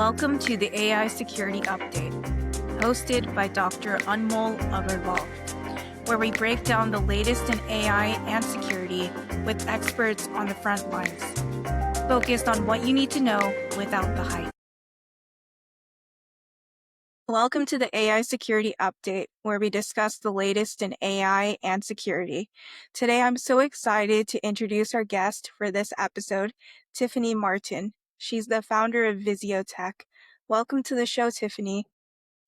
Welcome to the AI Security Update, hosted by Dr. Anmol Agarwal, where we break down the latest in AI and security with experts on the front lines, focused on what you need to know without the hype. Welcome to the AI Security Update, where we discuss the latest in AI and security. Today, I'm so excited to introduce our guest for this episode, Tiffani Martin. She's the founder of Visio Tech. Welcome to the show, Tiffani.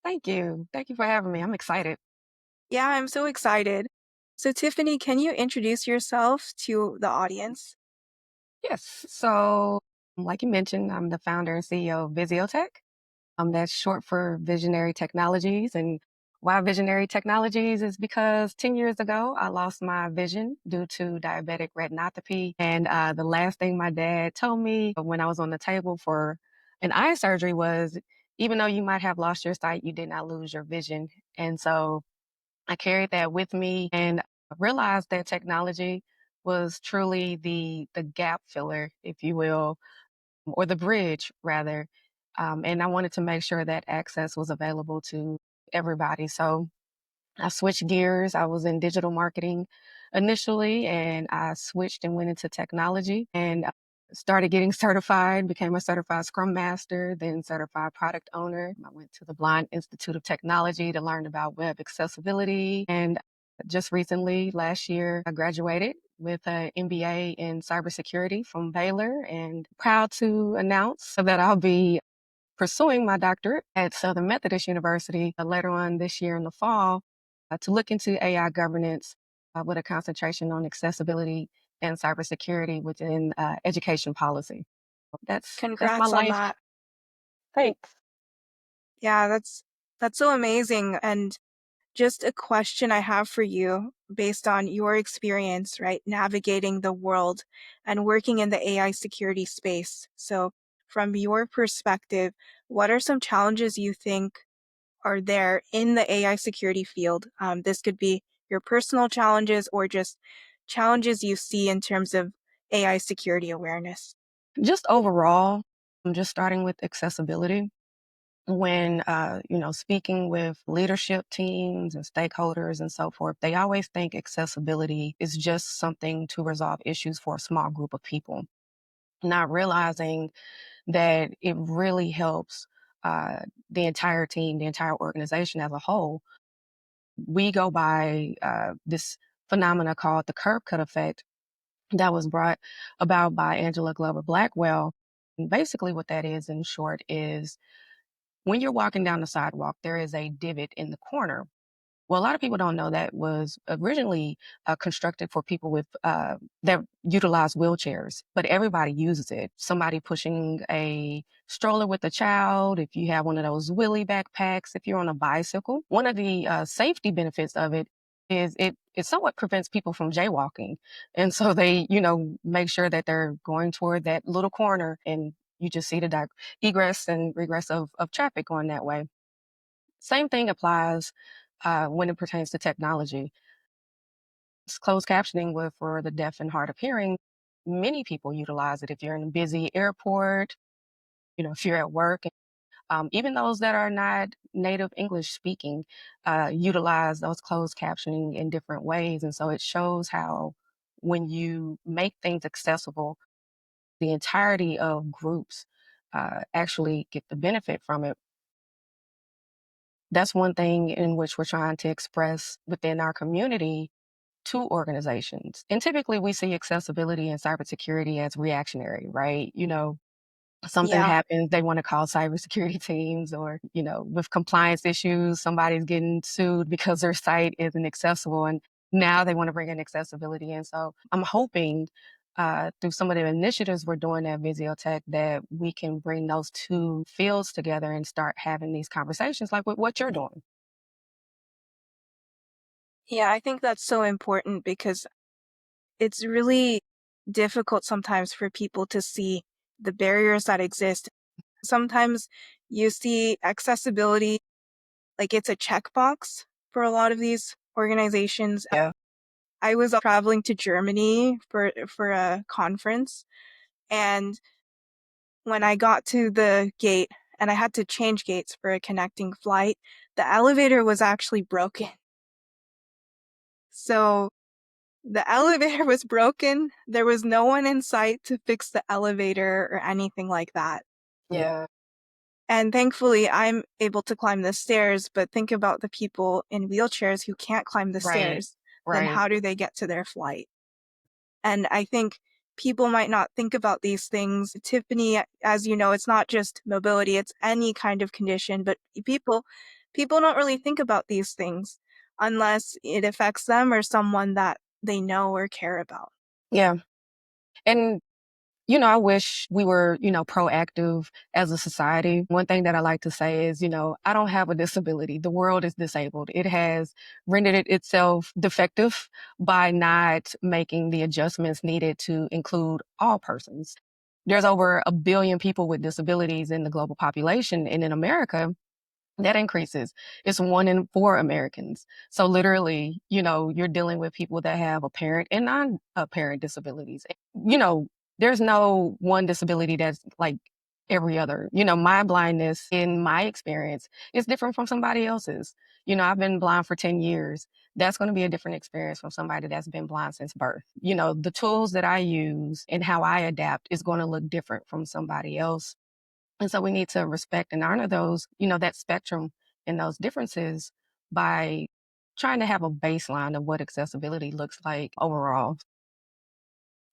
Thank you. Thank you for having me. I'm excited. Yeah, I'm so excited. So, Tiffani, can you introduce yourself to the audience? Yes. So, like you mentioned, I'm the founder and CEO of Visio Tech. That's short for Visionary Technologies. And why Visionary Technologies is because 10 years ago, I lost my vision due to diabetic retinopathy. And the last thing my dad told me when I was on the table for an eye surgery was, even though you might have lost your sight, you did not lose your vision. And so I carried that with me and realized that technology was truly the gap filler, if you will, or the bridge rather. And I wanted to make sure that access was available to everybody. So I switched gears. I was in digital marketing initially, and I switched and went into technology and started getting certified, became a certified Scrum Master, then certified product owner. I went to the Blind Institute of Technology to learn about web accessibility. And just recently, last year, I graduated with an MBA in cybersecurity from Baylor, and proud to announce that I'll be pursuing my doctorate at Southern Methodist University later on this year in the fall to look into AI governance with a concentration on accessibility and cybersecurity within education policy. That's my Congrats on life. that. Thanks. Yeah, that's so amazing. And just a question I have for you based on your experience, right, navigating the world and working in the AI security space. So, from your perspective, what are some challenges you think are there in the AI security field? This could be your personal challenges or just challenges you see in terms of AI security awareness. Just overall, I'm just starting with accessibility. When speaking with leadership teams and stakeholders and so forth, they always think accessibility is just something to resolve issues for a small group of people, not realizing that it really helps uh, the entire team, the entire organization as a whole. We go by this phenomena called the curb cut effect that was brought about by Angela Glover Blackwell. And basically, what that is in short is when you're walking down the sidewalk, there is a divot in the corner. Well, a lot of people don't know that was originally constructed for people with that utilize wheelchairs, but everybody uses it. Somebody pushing a stroller with a child, if you have one of those wheelie backpacks, if you're on a bicycle. One of the safety benefits of it is it somewhat prevents people from jaywalking. And so they, make sure that they're going toward that little corner and you just see the egress and regress of traffic going that way. Same thing applies when it pertains to technology. It's closed captioning for the deaf and hard of hearing. Many people utilize it if you're in a busy airport, if you're at work. Even those that are not native English speaking utilize those closed captioning in different ways. And so it shows how when you make things accessible, the entirety of groups actually get the benefit from it. That's one thing in which we're trying to express within our community to organizations. And typically we see accessibility and cybersecurity as reactionary, right? Something Yeah. happens, they want to call cybersecurity teams or, with compliance issues, somebody's getting sued because their site isn't accessible. And now they want to bring in accessibility. And so I'm hoping through some of the initiatives we're doing at Visiotech that we can bring those two fields together and start having these conversations like with what you're doing. Yeah, I think that's so important because it's really difficult sometimes for people to see the barriers that exist. Sometimes you see accessibility like it's a checkbox for a lot of these organizations. Yeah. I was traveling to Germany for a conference, and when I got to the gate, and I had to change gates for a connecting flight. The elevator was actually broken. So the elevator was broken. There was no one in sight to fix the elevator or anything like that. Yeah. And thankfully, I'm able to climb the stairs, but think about the people in wheelchairs who can't climb the Right. stairs. Then Right. how do they get to their flight? And I think people might not think about these things. Tiffany, as you know, it's not just mobility, it's any kind of condition, but people don't really think about these things unless it affects them or someone that they know or care about. Yeah. And I wish we were, proactive as a society. One thing that I like to say is, I don't have a disability. The world is disabled. It has rendered it itself defective by not making the adjustments needed to include all persons. There's over a billion people with disabilities in the global population. And in America, that increases. It's 1 in 4 Americans. So literally, you're dealing with people that have apparent and non-apparent disabilities. There's no one disability that's like every other. My blindness in my experience is different from somebody else's. I've been blind for 10 years. That's going to be a different experience from somebody that's been blind since birth. The tools that I use and how I adapt is going to look different from somebody else, and so we need to respect and honor those, that spectrum and those differences by trying to have a baseline of what accessibility looks like overall.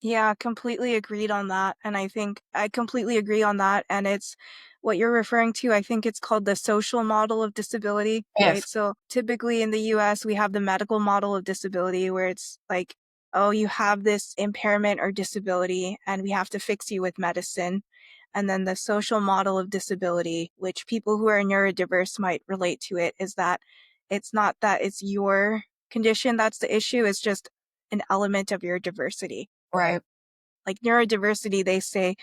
Yeah, completely agreed on that. And I think I completely agree on that. And it's what you're referring to. I think it's called the social model of disability, Yes, right? So typically in the US, we have the medical model of disability where it's like, oh, you have this impairment or disability, and we have to fix you with medicine. And then the social model of disability, which people who are neurodiverse might relate to it, is that it's not that it's your condition that's the issue, it's just an element of your diversity. right, Like neurodiversity, they say,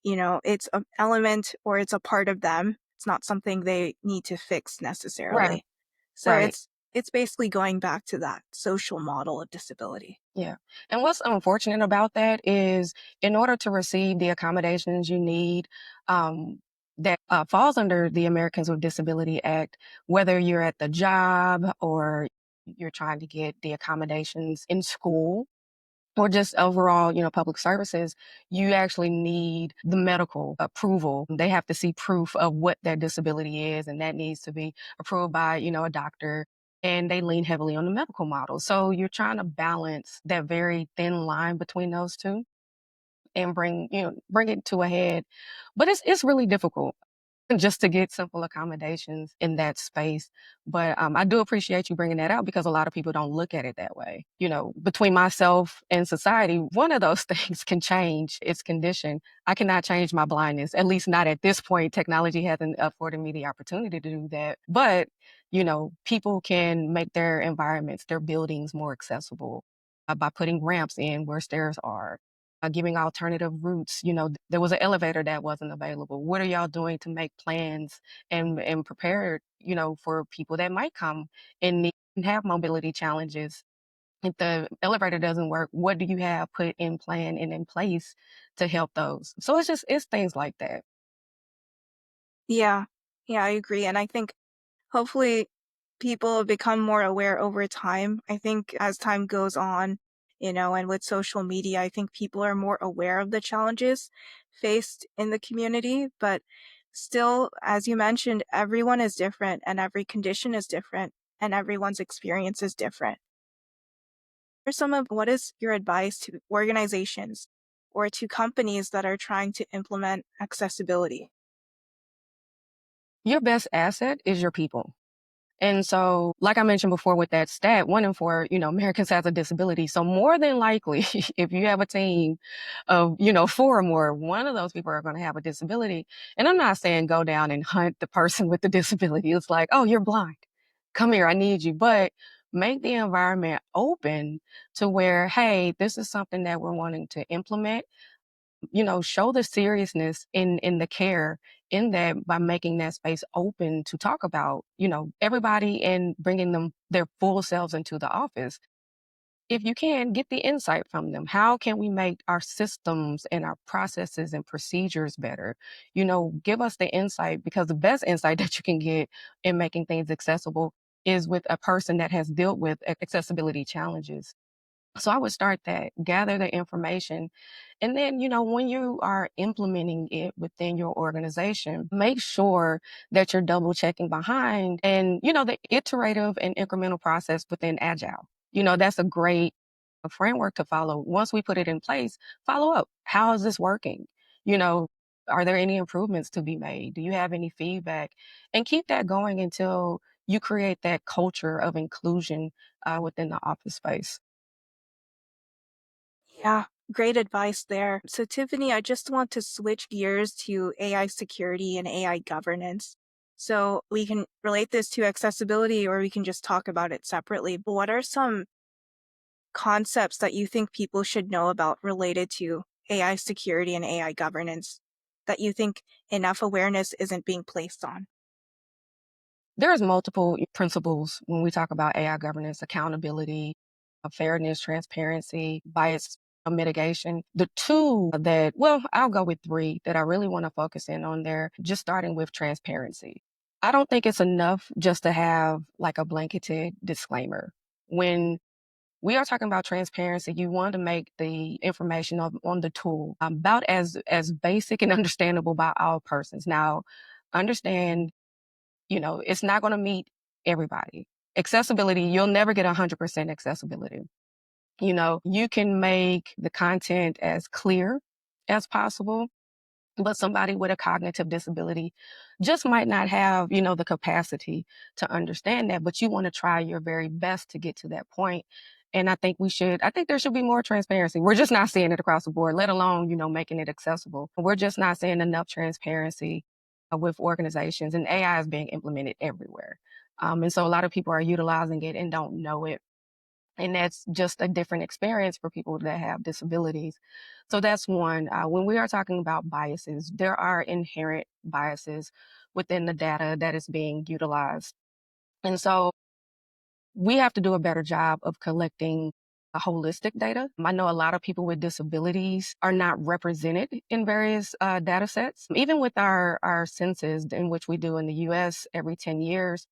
it's an element or it's a part of them. It's not something they need to fix right, necessarily. So right. it's basically going back to that social model of disability. Yeah. And what's unfortunate about that is in order to receive the accommodations you need, that falls under the Americans with Disability Act, whether you're at the job or you're trying to get the accommodations in school, or just overall, public services, you actually need the medical approval. They have to see proof of what their disability is, and that needs to be approved by, a doctor. And they lean heavily on the medical model. So you're trying to balance that very thin line between those two and bring it to a head. But it's really difficult just to get simple accommodations in that space. But I do appreciate you bringing that out because a lot of people don't look at it that way. Between myself and society, one of those things can change its condition. I cannot change my blindness, at least not at this point. Technology hasn't afforded me the opportunity to do that. But, people can make their environments, their buildings more accessible by putting ramps in where stairs are, giving alternative routes. There was an elevator that wasn't available. What are y'all doing to make plans and prepare, for people that might come and need and have mobility challenges? If the elevator doesn't work, what do you have put in plan and in place to help those? So it's things like that. Yeah. Yeah, I agree. And I think hopefully people have become more aware over time. I think as time goes on, and with social media, I think people are more aware of the challenges faced in the community. But still, as you mentioned, everyone is different and every condition is different and everyone's experience is different. What is your advice to organizations or to companies that are trying to implement accessibility? Your best asset is your people. And so, like I mentioned before with that stat, 1 in 4, Americans has a disability. So more than likely, if you have a team of, 4 or more, one of those people are going to have a disability. And I'm not saying go down and hunt the person with the disability. It's like, oh, you're blind. Come here, I need you. But make the environment open to where, hey, this is something that we're wanting to implement. Show the seriousness in the care in that by making that space open to talk about, everybody and bringing them their full selves into the office. if you can, get the insight from them. How can we make our systems and our processes and procedures better? Give us the insight, because the best insight that you can get in making things accessible is with a person that has dealt with accessibility challenges. So I would start that, gather the information. And then, when you are implementing it within your organization, make sure that you're double checking behind and, the iterative and incremental process within Agile. That's a great framework to follow. Once we put it in place, follow up. How is this working? You know, are there any improvements to be made? Do you have any feedback? And keep that going until you create that culture of inclusion within the office space. Yeah, great advice there. So, Tiffany, I just want to switch gears to AI security and AI governance. So, we can relate this to accessibility or we can just talk about it separately. But what are some concepts that you think people should know about related to AI security and AI governance that you think enough awareness isn't being placed on? There's multiple principles when we talk about AI governance: accountability, fairness, transparency, bias mitigation. The two that, well, I'll go with three that I really want to focus in on there, just starting with transparency. I don't think it's enough just to have like a blanketed disclaimer. When we are talking about transparency, you want to make the information on the tool about as basic and understandable by all persons. Now, understand, it's not going to meet everybody. Accessibility, you'll never get 100% accessibility. You can make the content as clear as possible, but somebody with a cognitive disability just might not have, the capacity to understand that, but you want to try your very best to get to that point. And I think there should be more transparency. We're just not seeing it across the board, let alone, making it accessible. We're just not seeing enough transparency with organizations, and AI is being implemented everywhere. And so a lot of people are utilizing it and don't know it. And that's just a different experience for people that have disabilities. So that's one. When we are talking about biases, there are inherent biases within the data that is being utilized. And so we have to do a better job of collecting a holistic data. I know a lot of people with disabilities are not represented in various data sets. Even with our census, in which we do in the US every 10 years,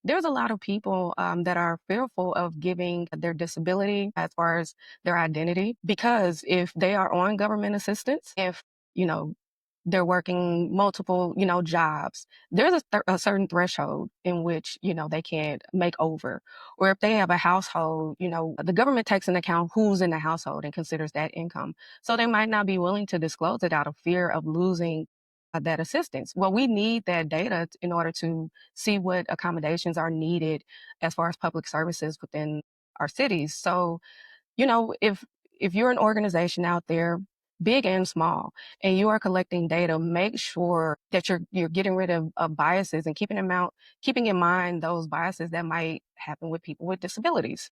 there's a lot of people that are fearful of giving their disability as far as their identity, because if they are on government assistance, if, you know, they're working multiple, jobs, there's a certain threshold in which, they can't make over. Or if they have a household, the government takes into account who's in the household and considers that income. So they might not be willing to disclose it out of fear of losing that assistance. Well, we need that data in order to see what accommodations are needed as far as public services within our cities. So, if you're an organization out there, big and small, and you are collecting data, make sure that you're getting rid of biases and keeping in mind those biases that might happen with people with disabilities.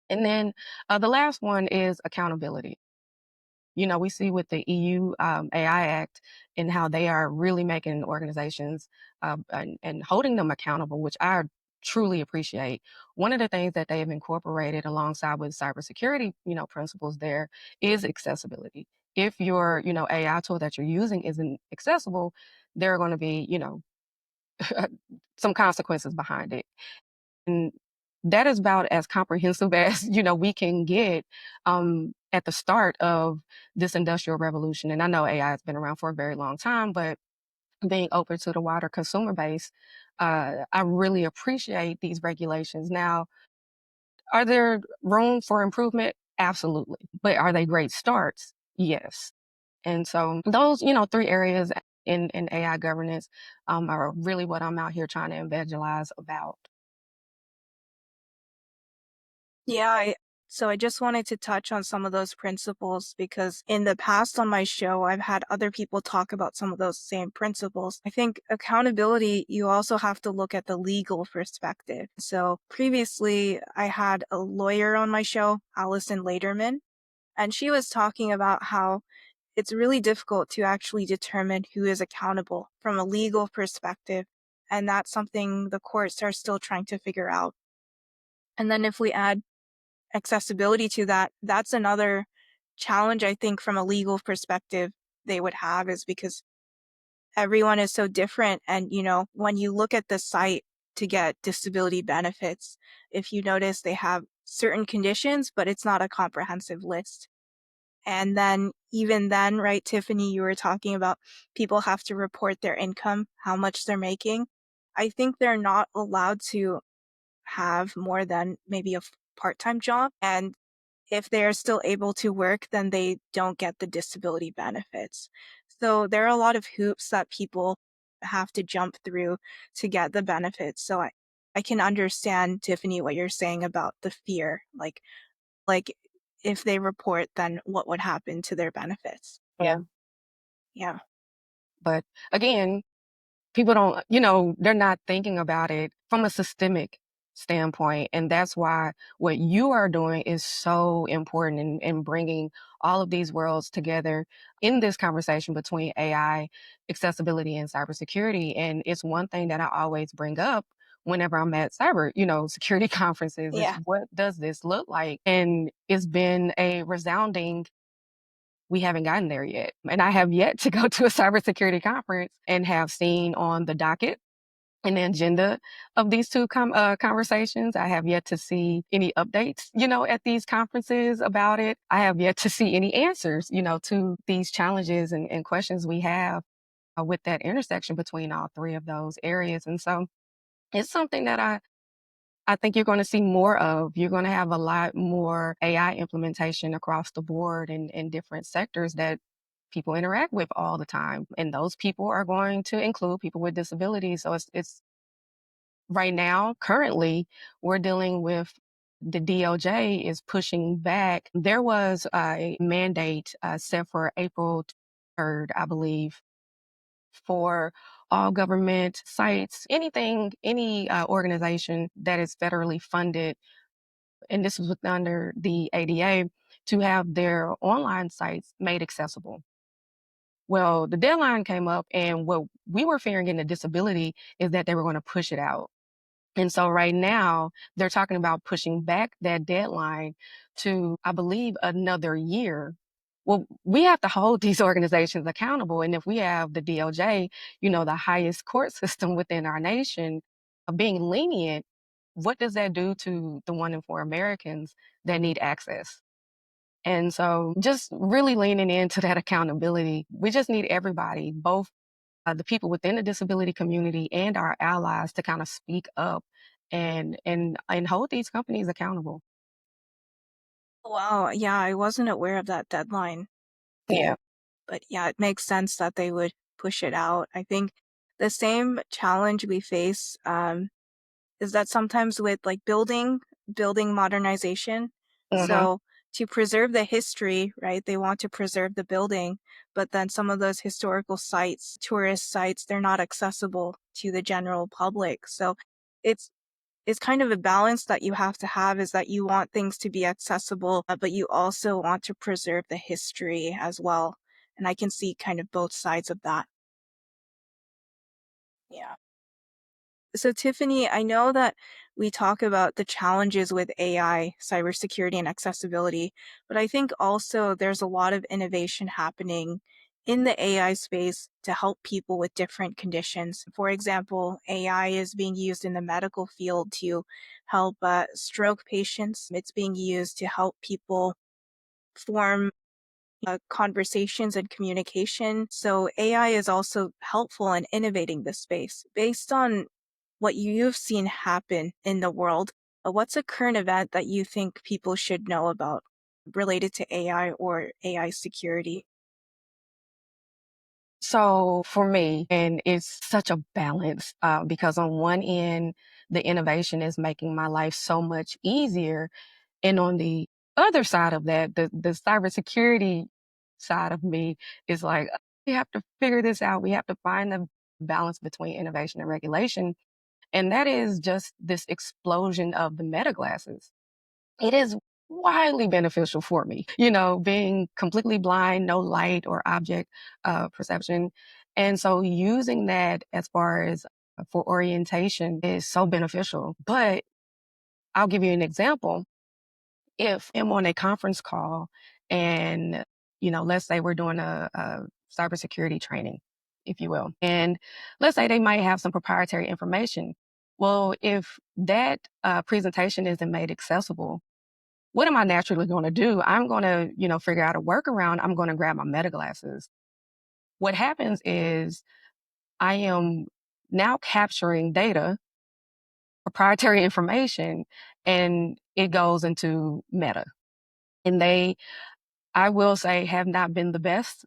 And then the last one is accountability. We see with the EU AI Act and how they are really making organizations and holding them accountable, which I truly appreciate. One of the things that they have incorporated alongside with cybersecurity, principles there is accessibility. If your, AI tool that you're using isn't accessible, there are going to be, some consequences behind it. And that is about as comprehensive as, we can get at the start of this industrial revolution. And I know AI has been around for a very long time, but being open to the wider consumer base, I really appreciate these regulations. Now, are there room for improvement? Absolutely. But are they great starts? Yes. And so those, three areas in AI governance are really what I'm out here trying to evangelize about. Yeah, so I just wanted to touch on some of those principles because in the past on my show, I've had other people talk about some of those same principles. I think accountability, you also have to look at the legal perspective. So previously, I had a lawyer on my show, Allison Laderman, and she was talking about how it's really difficult to actually determine who is accountable from a legal perspective. And that's something the courts are still trying to figure out. And then if we add accessibility to that, that's another challenge I think from a legal perspective they would have is because everyone is so different. And, when you look at the site to get disability benefits, if you notice they have certain conditions, but it's not a comprehensive list. And then, even then, right, Tiffany, you were talking about people have to report their income, how much they're making. I think they're not allowed to have more than maybe a part-time job. And if they're still able to work, then they don't get the disability benefits. So there are a lot of hoops that people have to jump through to get the benefits. So I can understand, Tiffany, what you're saying about the fear. Like if they report, then what would happen to their benefits? Yeah. Yeah. But again, people don't, they're not thinking about it from a systemic standpoint. And that's why what you are doing is so important in bringing all of these worlds together in this conversation between AI, accessibility, and cybersecurity. And it's one thing that I always bring up whenever I'm at cyber, security conferences is Yeah. what does this look like? And it's been a resounding we haven't gotten there yet. And I have yet to go to a cybersecurity conference and have seen on the docket and the agenda of these two conversations. I have yet to see any updates, at these conferences about it. I have yet to see any answers, to these challenges and questions we have with that intersection between all three of those areas. And so it's something that I think you're going to see more of. You're going to have a lot more AI implementation across the board in different sectors that people interact with all the time. And those people are going to include people with disabilities. So it's right now, currently, we're dealing with the DOJ is pushing back. There was a mandate set for April 3rd, I believe, for all government sites, anything, any organization that is federally funded, and this was under the ADA, to have their online sites made accessible. Well, the deadline came up, and what we were fearing in the disability is that they were going to push it out. And so right now, they're talking about pushing back that deadline to, I believe, another year. Well, we have to hold these organizations accountable. And if we have the DOJ, the highest court system within our nation, being lenient, what does that do to the 1 in 4 Americans that need access? And so just really leaning into that accountability. We just need everybody, both the people within the disability community and our allies to kind of speak up and hold these companies accountable. Wow. Yeah, I wasn't aware of that deadline. Yeah. But yeah, it makes sense that they would push it out. I think the same challenge we face is that sometimes with like building modernization, Hmm. so to preserve the history, right, they want to preserve the building, but then some of those historical sites, tourist sites, they're not accessible to the general public. So it's it's kind of a balance that you have to have is that you want things to be accessible, but you also want to preserve the history as well. And I can see kind of both sides of that. Yeah. So, Tiffany, I know that we talk about the challenges with AI, cybersecurity, and accessibility, but I think also there's a lot of innovation happening in the AI space to help people with different conditions. For example, AI is being used in the medical field to help stroke patients, it's being used to help people form conversations and communication. So AI is also helpful in innovating this space. Based on what you've seen happen in the world, what's a current event that you think people should know about related to AI or AI security? So for me, and it's such a balance because on one end, the innovation is making my life so much easier. And on the other side of that, the cybersecurity side of me is like, we have to figure this out. We have to find the balance between innovation and regulation. And that is just this explosion of the meta glasses. It is widely beneficial for me, being completely blind, no light or object perception. And so using that as far as for orientation is so beneficial. But I'll give you an example. if I'm on a conference call and, let's say we're doing a cybersecurity training, if you will, and let's say they might have some proprietary information. Well, if that presentation isn't made accessible, what am I naturally going to do? I'm going to, figure out a workaround. I'm going to grab my meta glasses. What happens is I am now capturing data, proprietary information, and it goes into meta. And they, I will say, have not been the best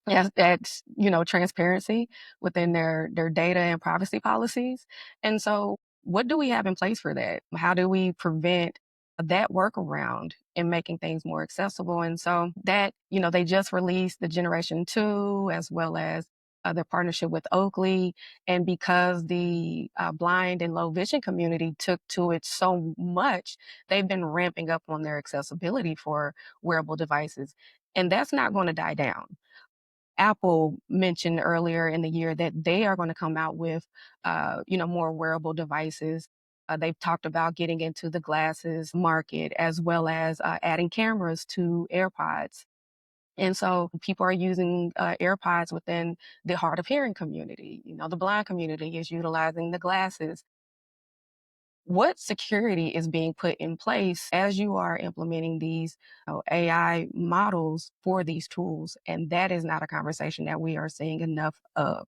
at transparency within their data and privacy policies. And so, what do we have in place for that? How do we prevent that workaround in making things more accessible? And so that they just released the Generation Two as well as their partnership with Oakley, and because the blind and low vision community took to it so much, they've been ramping up on their accessibility for wearable devices, and that's not going to die down. Apple mentioned earlier in the year that they are going to come out with, more wearable devices. They've talked about getting into the glasses market as well as adding cameras to AirPods. And so people are using AirPods within the hard of hearing community. The blind community is utilizing the glasses. What security is being put in place as you are implementing these AI models for these tools? And that is not a conversation that we are seeing enough of.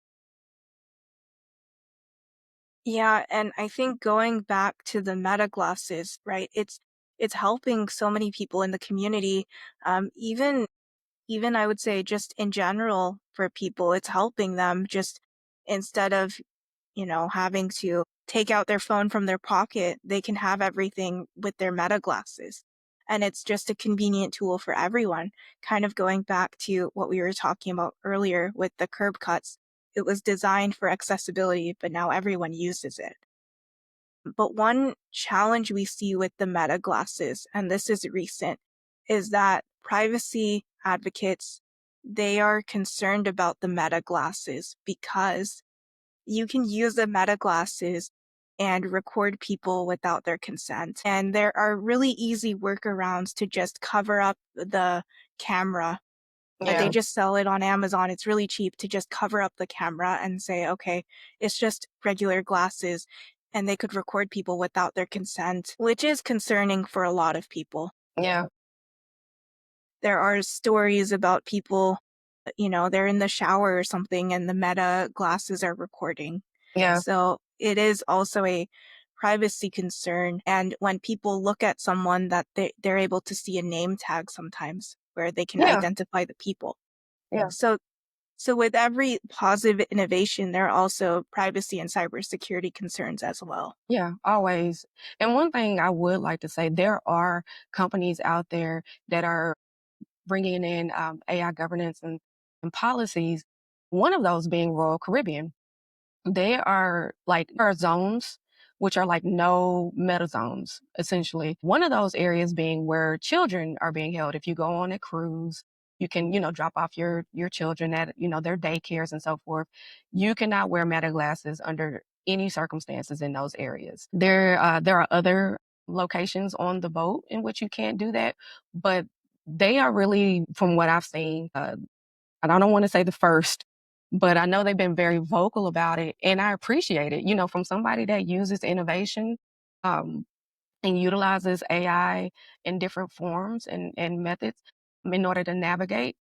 Yeah, and I think going back to the meta glasses, right? It's helping so many people in the community. Even I would say just in general for people, it's helping them just instead of, having to take out their phone from their pocket, they can have everything with their meta glasses. And it's just a convenient tool for everyone. Kind of going back to what we were talking about earlier with the curb cuts. It was designed for accessibility, but now everyone uses it. But one challenge we see with the Meta glasses, and this is recent, is that privacy advocates, they are concerned about the Meta glasses because you can use the Meta glasses and record people without their consent. And there are really easy workarounds to just cover up the camera. They Yeah, just sell it on Amazon. It's really cheap to just cover up the camera and say, okay, it's just regular glasses. And they could record people without their consent, which is concerning for a lot of people. yeah, There are stories about people, they're in the shower or something and the Meta glasses are recording. yeah, So it is also a privacy concern. And when people look at someone that they're able to see a name tag sometimes where they can yeah, identify the people. yeah, So with every positive innovation, there are also privacy and cybersecurity concerns as well. yeah, always. And one thing I would like to say, there are companies out there that are bringing in AI governance and policies. One of those being Royal Caribbean. They are like, there are zones which are like no meta zones, essentially. One of those areas being where children are being held. If you go on a cruise, you can, drop off your children at, their daycares and so forth. You cannot wear meta glasses under any circumstances in those areas. There are other locations on the boat in which you can't do that, but they are really, from what I've seen, and I don't want to say the first, but I know they've been very vocal about it, and I appreciate it. From somebody that uses innovation um, and utilizes AI in different forms and methods in order to navigate.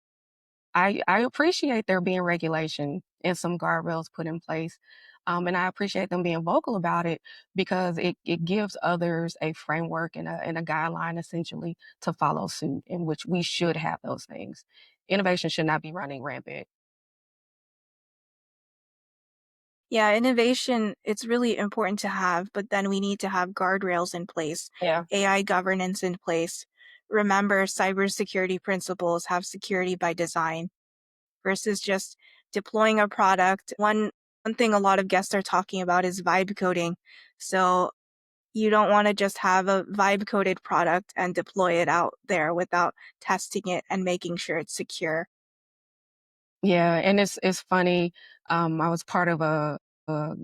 I appreciate there being regulation and some guardrails put in place. And I appreciate them being vocal about it because it gives others a framework and a guideline essentially to follow suit, in which we should have those things. Innovation should not be running rampant. Yeah, innovation, it's really important to have, but then we need to have guardrails in place, Yeah. AI governance in place. Remember, cybersecurity principles have security by design versus just deploying a product. One thing a lot of guests are talking about is vibe coding. So you don't want to just have a vibe coded product and deploy it out there without testing it and making sure it's secure. Yeah, and it's funny. I was part of a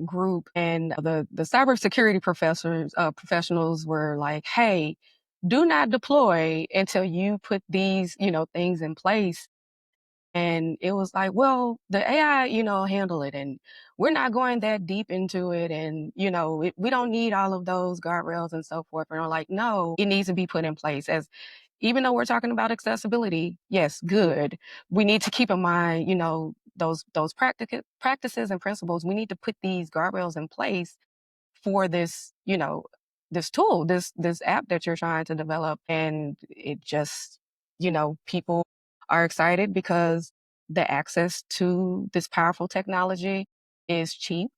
group, and the cybersecurity professors professionals were like, "Hey, do not deploy until you put these, things in place. And it was like, well, the AI, handle it. And we're not going that deep into it. And, we don't need all of those guardrails and so forth. And we're like, no, it needs to be put in place. As even though we're talking about accessibility, yes, good. We need to keep in mind, those practices and principles. We need to put these guardrails in place for this, this tool, this app that you're trying to develop. And it just, people are excited because the access to this powerful technology is cheap,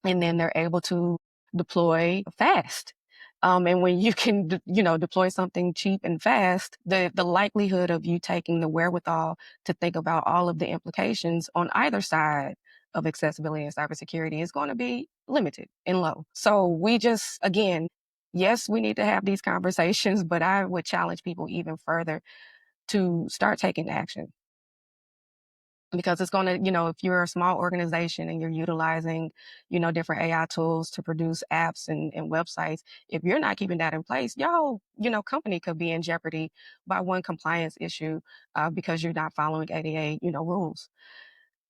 and then they're able to deploy fast. And when you can, deploy something cheap and fast, the likelihood of you taking the wherewithal to think about all of the implications on either side of accessibility and cybersecurity is going to be limited and low. So we just, again, yes, we need to have these conversations, but I would challenge people even further to start taking action, because it's going to, if you're a small organization and you're utilizing, different AI tools to produce apps and websites, if you're not keeping that in place, company could be in jeopardy by one compliance issue, because you're not following ADA, rules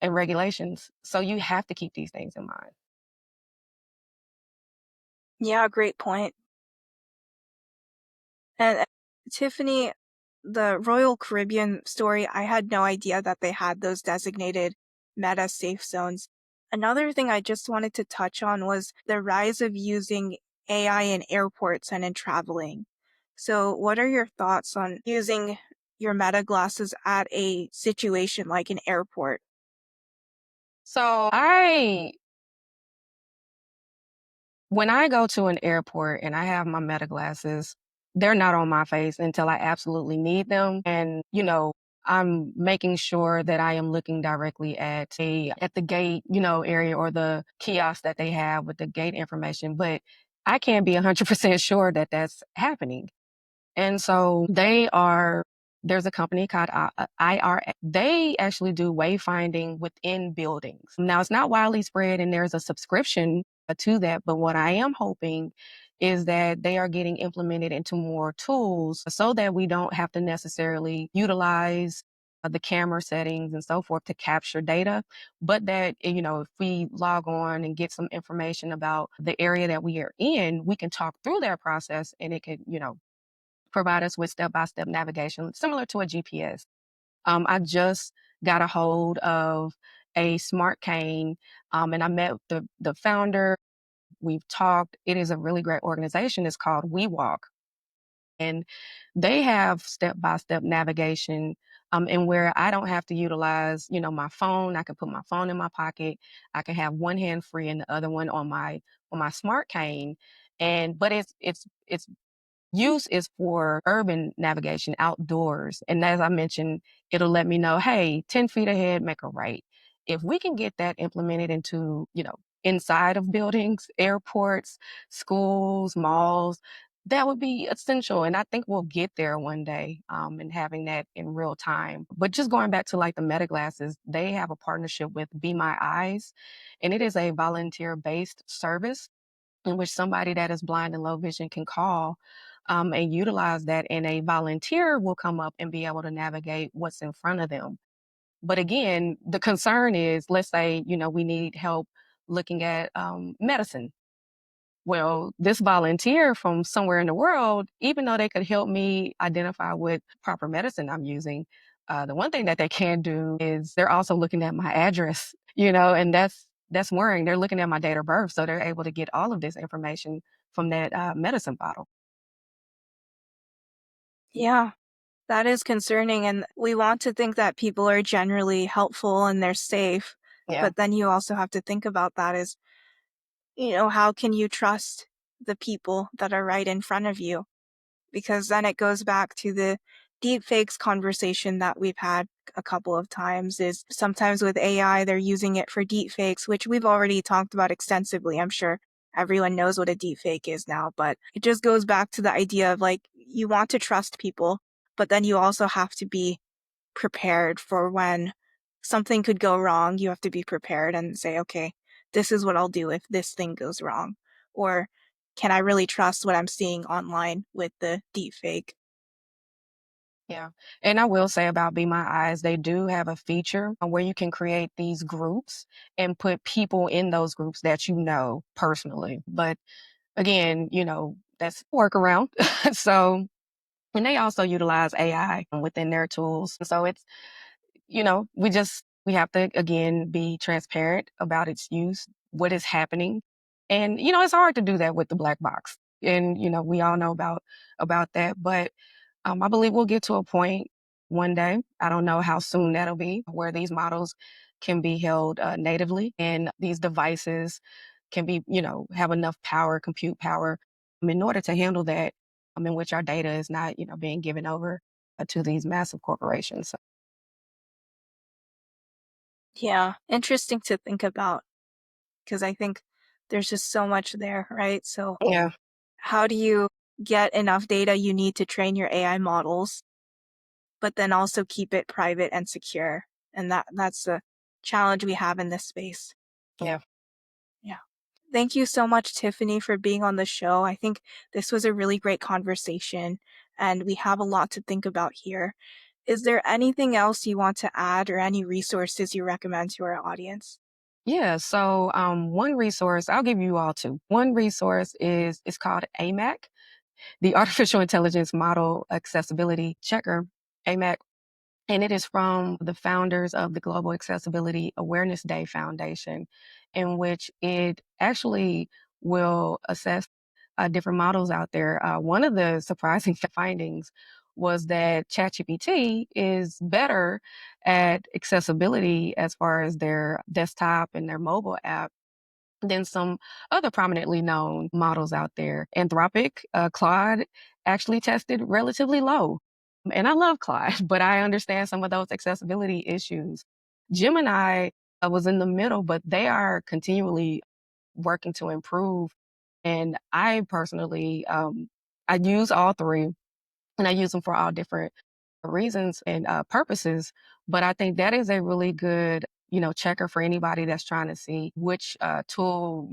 and regulations. So you have to keep these things in mind. Yeah, great point. And Tiffany, the Royal Caribbean story, I had no idea that they had those designated meta safe zones. Another thing I just wanted to touch on was the rise of using AI in airports and in traveling. So, what are your thoughts on using your meta glasses at a situation like an airport? So when I go to an airport and I have my meta glasses, they're not on my face until I absolutely need them. And, I'm making sure that I am looking directly at the gate, area, or the kiosk that they have with the gate information. But I can't be 100% sure that that's happening. And so there's a company called IR. They actually do wayfinding within buildings. Now, it's not widely spread and there's a subscription to that. But what I am hoping is that they are getting implemented into more tools so that we don't have to necessarily utilize the camera settings and so forth to capture data, but that, if we log on and get some information about the area that we are in, we can talk through that process and it could, provide us with step-by-step navigation, similar to a GPS. I just got a hold of a smart cane, and I met the founder. We've talked. It is a really great organization. It's called We Walk, and they have step-by-step navigation. And where I don't have to utilize, my phone, I can put my phone in my pocket. I can have one hand free and the other one on my smart cane. And but it's use is for urban navigation outdoors. And as I mentioned, it'll let me know, hey, 10 feet ahead, make a right. If we can get that implemented into, inside of buildings, airports, schools, malls, that would be essential. And I think we'll get there one day, and having that in real time. But just going back to like the Meta glasses, they have a partnership with Be My Eyes, and it is a volunteer based service in which somebody that is blind and low vision can call, and utilize that, and a volunteer will come up and be able to navigate what's in front of them. But again, the concern is, let's say, we need help looking at medicine. Well, this volunteer from somewhere in the world, even though they could help me identify what proper medicine I'm using, the one thing that they can do is they're also looking at my address, and that's worrying. They're looking at my date of birth, so they're able to get all of this information from that medicine bottle. Yeah, that is concerning. And we want to think that people are generally helpful and they're safe. Yeah. But then you also have to think about that is, how can you trust the people that are right in front of you? Because then it goes back to the deepfakes conversation that we've had a couple of times is sometimes with AI, they're using it for deepfakes, which we've already talked about extensively. I'm sure everyone knows what a deepfake is now, but it just goes back to the idea of like, you want to trust people, but then you also have to be prepared for when something could go wrong. You have to be prepared and say, okay, this is what I'll do if this thing goes wrong. Or can I really trust what I'm seeing online with the deepfake? Yeah. And I will say about Be My Eyes, they do have a feature where you can create these groups and put people in those groups that you know personally. But again, that's a workaround. So, and they also utilize AI within their tools. So we have to again be transparent about its use, what is happening. And it's hard to do that with the black box. And we all know about that, but I believe we'll get to a point one day. I don't know how soon that'll be, where these models can be held natively and these devices can be, have enough power, compute power, in order to handle that, in which our data is not, being given over to these massive corporations. So, Yeah, interesting to think about because I think there's just so much there, right? So, yeah, how do you get enough data you need to train your AI models, but then also keep it private and secure? And that's the challenge we have in this space. yeah. Yeah. Thank you so much, Tiffany, for being on the show. I think this was a really great conversation, and we have a lot to think about here. Is there anything else you want to add or any resources you recommend to our audience? Yeah, so one resource, I'll give you all two. One resource is it's called AMAC, the Artificial Intelligence Model Accessibility Checker, AMAC, and it is from the founders of the Global Accessibility Awareness Day Foundation, in which it actually will assess different models out there. One of the surprising findings was that ChatGPT is better at accessibility as far as their desktop and their mobile app than some other prominently known models out there. Anthropic, Claude actually tested relatively low. And I love Claude, but I understand some of those accessibility issues. Gemini was in the middle, but they are continually working to improve. And I personally, I use all three and I use them for all different reasons and purposes. But I think that is a really good, checker for anybody that's trying to see which tool,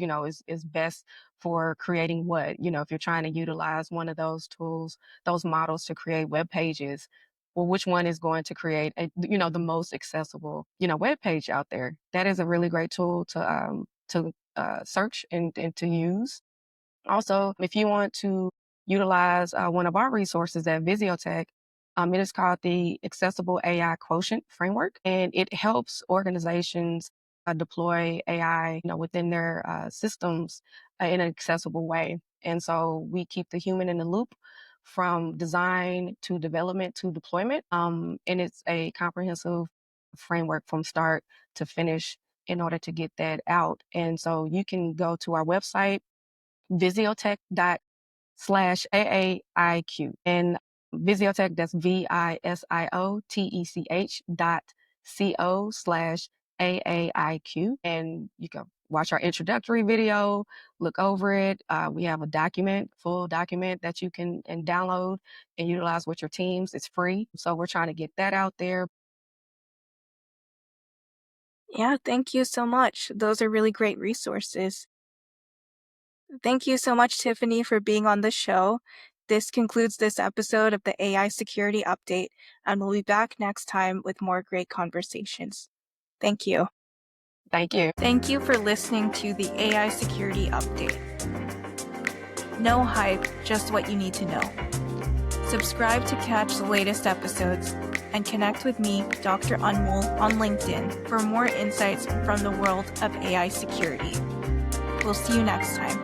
is best for creating what. If you're trying to utilize one of those tools, those models to create web pages, well, which one is going to create the most accessible, web page out there? That is a really great tool to search and to use. Also, if you want to utilize one of our resources at Visio Tech, it is called the Accessible AI Quotient Framework, and it helps organizations deploy AI, within their systems in an accessible way. And so we keep the human in the loop from design to development to deployment. And it's a comprehensive framework from start to finish in order to get that out. And so you can go to our website visiotech.com/AAIQ. And Visiotech, that's VISIOTech.co/AAIQ. And you can watch our introductory video, look over it. We have a full document that you can and download and utilize with your teams. It's free. So we're trying to get that out there. Yeah, thank you so much. Those are really great resources. Thank you so much, Tiffany, for being on the show. This concludes this episode of the AI Security Update, and we'll be back next time with more great conversations. Thank you. Thank you. Thank you for listening to the AI Security Update. No hype, just what you need to know. Subscribe to catch the latest episodes and connect with me, Dr. Anmol, on LinkedIn for more insights from the world of AI security. We'll see you next time.